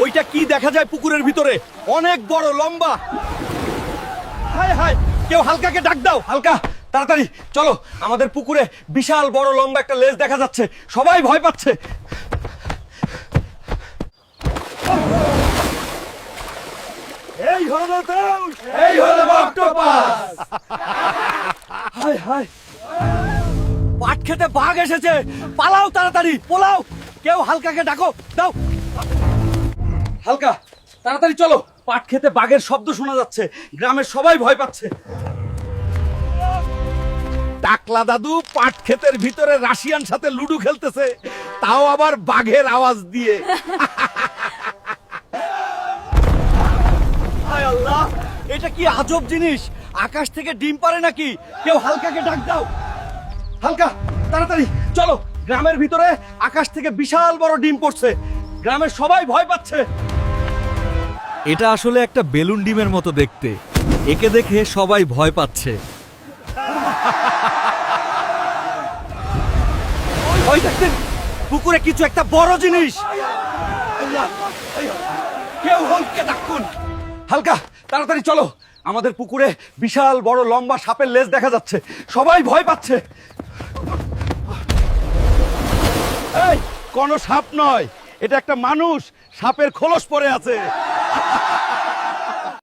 ওইটা কি দেখা যায় পুকুরের ভিতরে? অনেক বড় লম্বা। হায় হায়, কেউ হালকাকে ডাক দাও। হালকা, তাড়াতাড়ি চলো, আমাদের পুকুরে বিশাল বড় লম্বা একটা লেজ দেখা যাচ্ছে। সবাই ভয় পাচ্ছে। এই হলো তো, এই হলো অক্টোপাস। হায় হায়, পাট খেতে বাঘ এসেছে। পালাও তাড়াতাড়ি, পোলাও। কেউ হালকাকে ডাকো দাও। হালকা, তাড়াতাড়ি চলো, পাট খেতে বাঘের শব্দ শোনা যাচ্ছে। গ্রামের সবাই ভয় পাচ্ছে। টাকলা দাদু পাট ক্ষেতের ভিতরে রাশিয়ান সাথে লুডো খেলতেছে, তাও আবার বাঘের আওয়াজ দিয়ে। হায় আল্লাহ, এটা কি আজব জিনিস! আকাশ থেকে ডিম পারে নাকি? কেউ হালকাকে ডাক দাও। হালকা, তাড়াতাড়ি চলো, গ্রামের ভিতরে আকাশ থেকে বিশাল বড় ডিম পড়ছে। গ্রামের সবাই ভয় পাচ্ছে। এটা আসলে একটা বেলুন ডিমের মতো দেখতে। একে দেখে সবাই ভয় পাচ্ছে। ওই দেখতেন, পুকুরে কিছু একটা বড় জিনিস। কেউ হলকে ডাকুন। হালকা, তাড়াতাড়ি চলো, আমাদের পুকুরে বিশাল বড় লম্বা সাপের লেজ দেখা যাচ্ছে। সবাই ভয় পাচ্ছে। এই, কোনো সাপ নয়, এটা একটা মানুষ, সাপের খোলস পড়ে আছে।